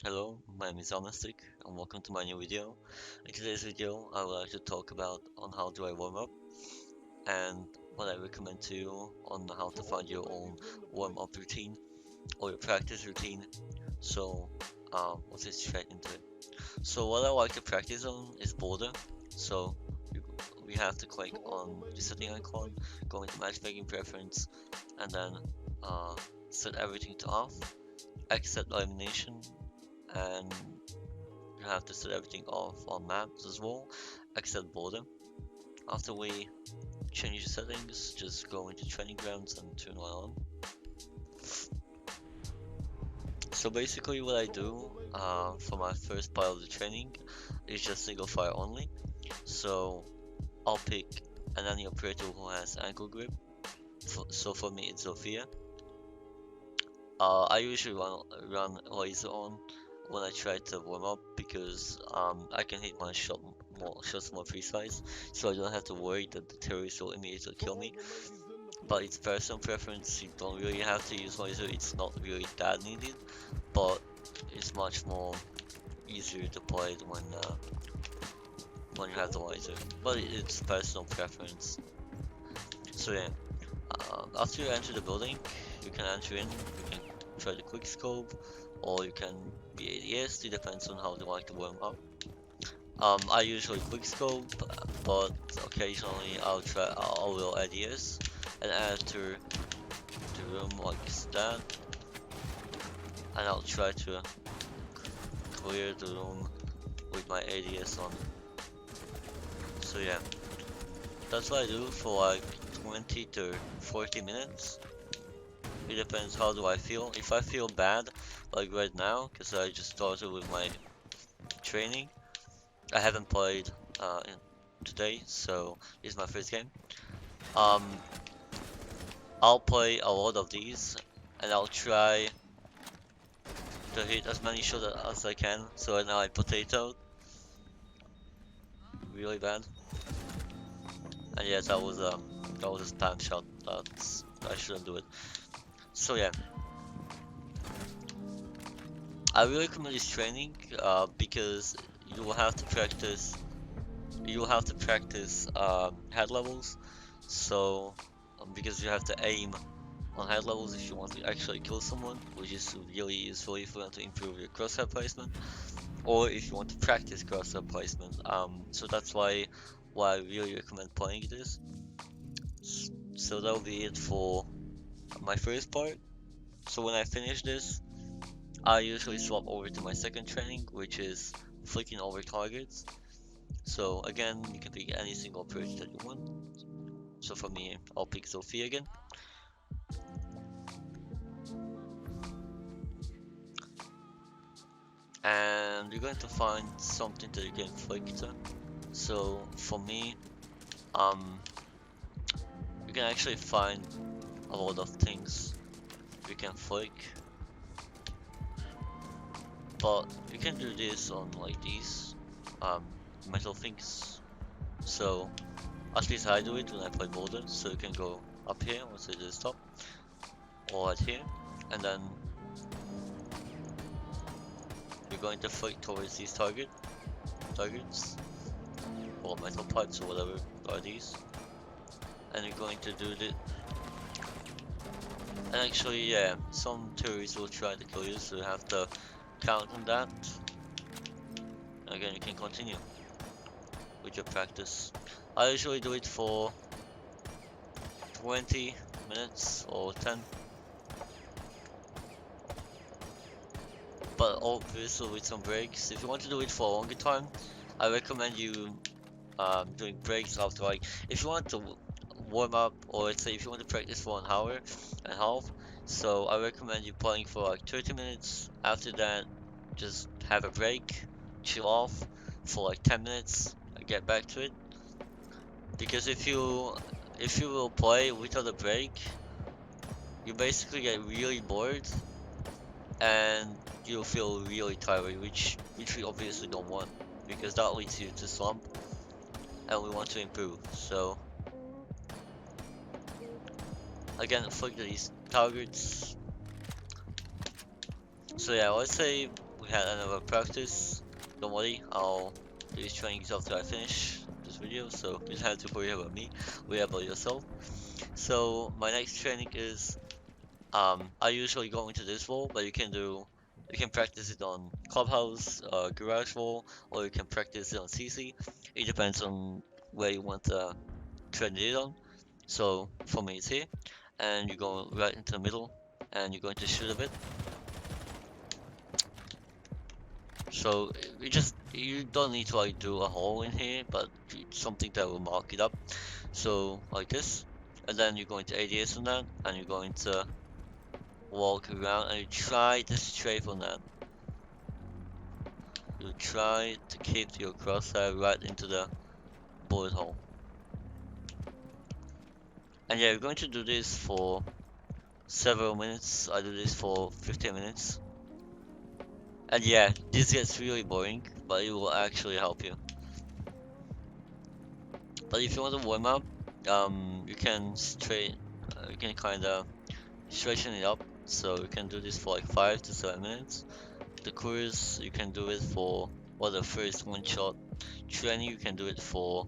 Hello, my name is Amnestic and welcome to my new video. In today's video, I would like to talk about on how do I warm up and what I recommend to you on how to find your own warm up routine or your practice routine. So, let's get straight into it. So, what I like to practice on is border. So, you, we have to click on the setting icon, go into matchmaking preference, and then uh, set everything to off, accept elimination, and you have to set everything off on maps as well, except border. After we change the settings, just go into training grounds and turn one on. So basically what I do for my first part of the training is just single fire only. So I'll pick an enemy operator who has ankle grip. So for me it's Zofia. I usually run laser on when I try to warm up because I can hit my shots more precise, so I don't have to worry that the terrorists will immediately kill me. But it's personal preference. You don't really have to use laser. It's not really that needed, but it's much more easier to play it when you have the laser. But it's personal preference. So yeah, after you enter the building, you can enter in. You can try the quick scope, or you can be ADS. It depends on how you like to warm up. I usually quick scope, but occasionally I will ADS and enter the room like that, and I'll try to clear the room with my ADS on. So yeah, that's what I do for like 20 to 40 minutes. It depends how do I feel. If I feel bad, like right now, because I just started with my training, I haven't played today, so this is my first game. Um, I'll play a lot of these, and I'll try to hit as many shots as I can. So right now I potato really bad, and yeah, that was a spam shot. I shouldn't do it. So yeah, I really recommend this training because you will have to practice. You will have to practice head levels. So because you have to aim on head levels if you want to actually kill someone, which is really useful if you want to improve your crosshair placement, or if you want to practice crosshair placement. So that's why I really recommend playing this. So that'll be it for my first part. So when I finish this, I usually swap over to my second training, which is flicking over targets. So again, you can pick any single approach that you want. So for me, I'll pick Sophie again. And you're going to find something that you can flick to. So for me, um, you can actually find a lot of things you can flick, but you can do this on like these metal things. So at least I do it when I play Boulder. So you can go up here, let's say to the top, or right here, and then you're going to flick towards these targets, or metal pipes or whatever are these, and you're going to do the. And actually, yeah, some terrorists will try to kill you, so you have to count on that. And again, you can continue with your practice. I usually do it for 20 minutes or 10, but obviously with some breaks. If you want to do it for a longer time, I recommend you doing breaks after, like, if you want to warm up, or let's say if you want to practice for an hour and a half, so I recommend you playing for like 30 minutes. After that, just have a break, chill off for like 10 minutes, and get back to it. Because if you will play without a break, you basically get really bored and you'll feel really tired, which we obviously don't want, because that leads you to slump, and we want to improve. So again, flick these targets. So yeah, let's say we had another practice. Don't worry, I'll do these trainings after I finish this video, so you don't have to worry about me, worry about yourself. So my next training is I usually go into this role, but you can practice it on Clubhouse, Garage Role, or you can practice it on CC. It depends on where you want to train it on. So for me, it's here, and you go right into the middle, and you're going to shoot a bit. So you don't need to like do a hole in here, but something that will mark it up. So like this, and then you're going to ADS on that, and you're going to walk around, and you try to strafe on that. You try to keep your crosshair right into the bullet hole. And yeah, you're going to do this for several minutes. I do this for 15 minutes. And yeah, this gets really boring, but it will actually help you. But if you want to warm up, you can kind of straighten it up. So you can do this for like 5 to 7 minutes. The course, you can do it for the first one shot. Training, you can do it for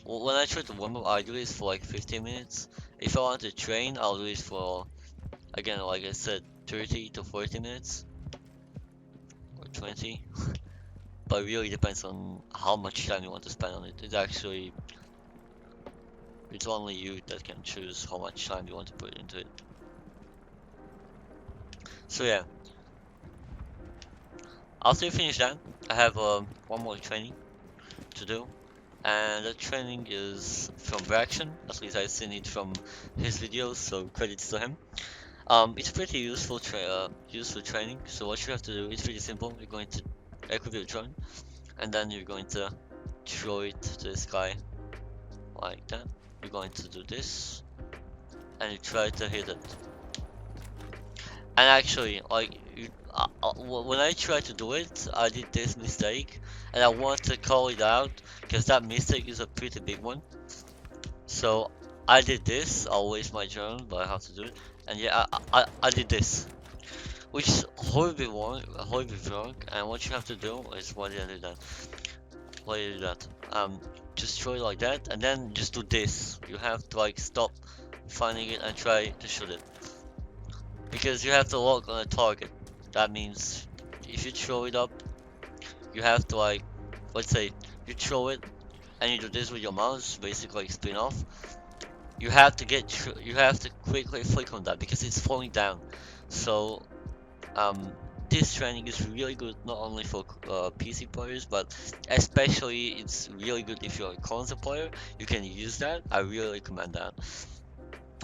when I try to warm up, I do this for like 15 minutes. If I want to train, I'll do this for, again, like I said, 30 to 40 minutes or 20. But it really depends on how much time you want to spend on it. It's only you that can choose how much time you want to put into it. So yeah, after you finish that, I have one more training to do. And that training is from Braxton, at least I've seen it from his videos, so credits to him. It's pretty useful training. So what you have to do is pretty simple. You're going to equip your drone, and then you're going to throw it to the sky like that. You're going to do this, and you try to hit it. And actually, like when I tried to do it, I did this mistake, and I want to call it out because that mistake is a pretty big one. So I did this. I'll waste my drone, but I have to do it. And yeah, I did this, which is horribly wrong. And what you have to do is why did I do that? Why did I do that? Just throw it like that, and then just do this. You have to like stop finding it and try to shoot it, because you have to lock on a target. That means if you throw it up, you have to like, let's say you throw it and you do this with your mouse, basically like spin off. You have to quickly flick on that because it's falling down. So this training is really good not only for PC players, but especially it's really good if you're a console player. You can use that. I really recommend that,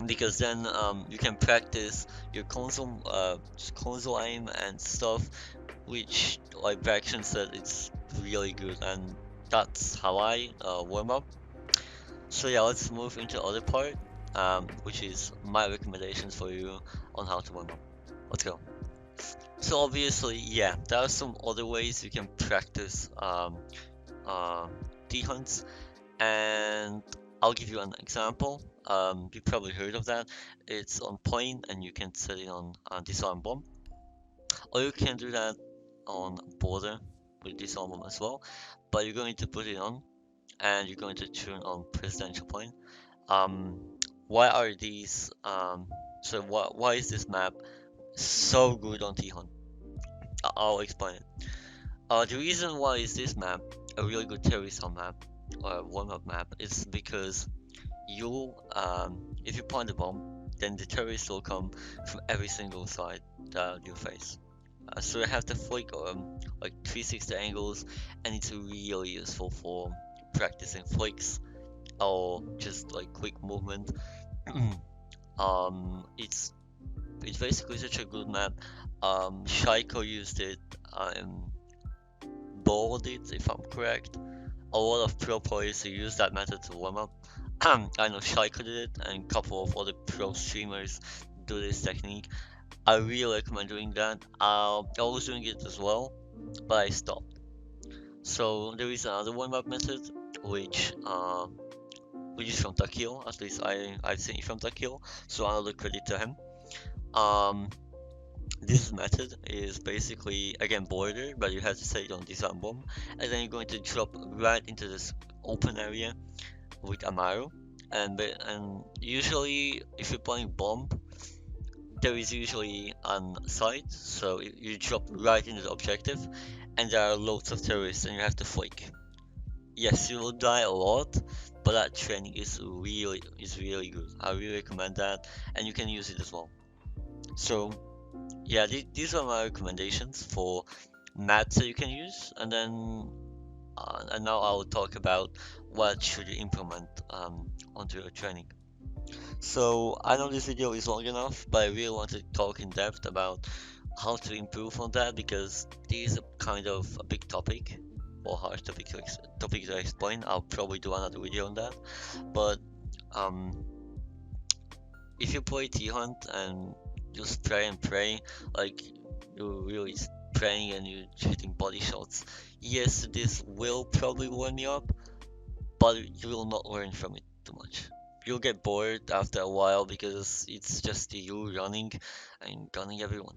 because then you can practice your console aim and stuff, which like Braxton said, it's really good, and that's how I warm up. So yeah, let's move into other part, which is my recommendations for you on how to warm up. Let's go. So obviously, yeah, there are some other ways you can practice D-hunts, and I'll give you an example. You probably heard of that. It's on point, and you can set it on disarm bomb, or you can do that on border with disarm bomb as well. But you're going to put it on, and you're going to turn on presidential point. Why are these? Why is this map so good on T-Hunt? I'll explain it. The reason why is this map a really good terrorist hunt map or warm-up map is because if you plant the bomb, then the terrorists will come from every single side that you face. So you have to flick like 360 angles, and it's really useful for practicing flicks or just like quick movement. It's basically such a good map. Shaiko used it, Ball did, if I'm correct. A lot of pro players who use that method to warm up. I know Shaiko did it, and a couple of other pro streamers do this technique. I really recommend doing that. I was doing it as well, but I stopped. So there is another warm-up method, which is from Takio. At least I've seen it from Takio, so another credit to him. This method is basically again border, but you have to set it on this bomb, and then you're going to drop right into this open area with Amaru. And usually, if you're playing bomb, there is usually on site, so you drop right into the objective, and there are loads of terrorists, and you have to flank. Yes, you will die a lot, but that training is really good. I really recommend that, and you can use it as well. So yeah, these are my recommendations for maps that you can use, and now I'll talk about what should you implement onto your training. So I know this video is long enough, but I really want to talk in depth about how to improve on that because this is a kind of a big topic or hard topic to explain. I'll probably do another video on that. But um, if you play T-Hunt and you spray and pray, like you're really praying and you're shooting body shots, yes, this will probably warm you up, but you will not learn from it too much. You'll get bored after a while because it's just you running and gunning everyone.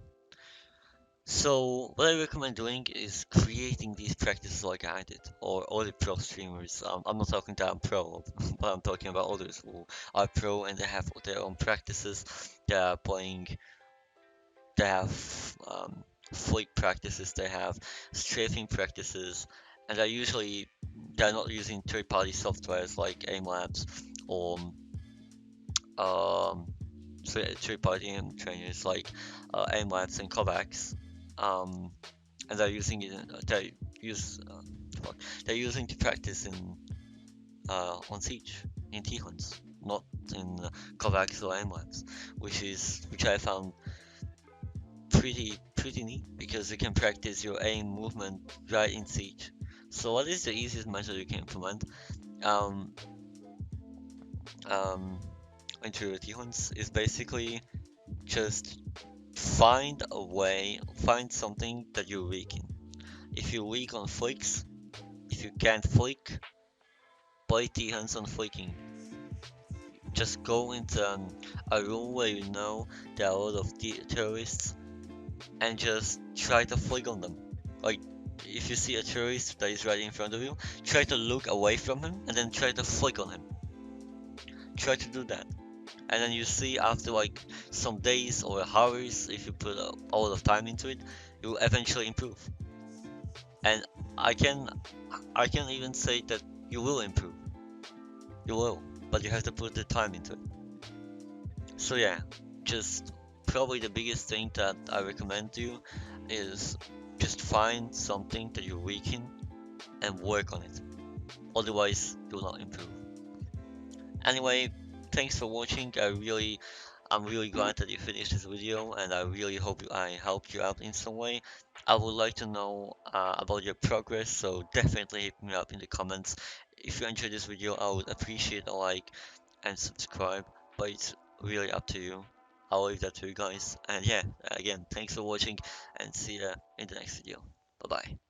So what I recommend doing is creating these practices like I did, or other pro streamers. I'm not talking that I'm pro, but I'm talking about others who are pro and they have their own practices. They are playing, they have flick practices, they have strafing practices, and they're not using third-party softwares like aim labs or um, third-party aim trainers like aim labs and Kovacs. Um, and they're using it. They use fuck, they're using to practice in on Siege in T-Huns, not in Kovacs or MLabs, which I found pretty neat because you can practice your aim movement right in Siege. So what is the easiest method you can implement um, um, into your T-Huns is basically just find something that you're weak in. If you're weak on flicks, if you can't flick, play T-Huns on flicking. Just go into a room where you know there are a lot of terrorists and just try to flick on them. Like, if you see a terrorist that is right in front of you, try to look away from him and then try to flick on him. Try to do that. And then you see after like some days or hours, if you put a lot of time into it, you will eventually improve. And I can I can even say that you will improve. You will, but you have to put the time into it. So yeah, just probably the biggest thing that I recommend to you is just find something that you're weak in and work on it. Otherwise, you'll not improve. Anyway, thanks for watching. I'm really glad that you finished this video, and I really hope I helped you out in some way. I would like to know about your progress, so definitely hit me up in the comments. If you enjoyed this video, I would appreciate a like and subscribe, but it's really up to you. I'll leave that to you guys. And yeah, again, thanks for watching, and see ya in the next video. Bye bye.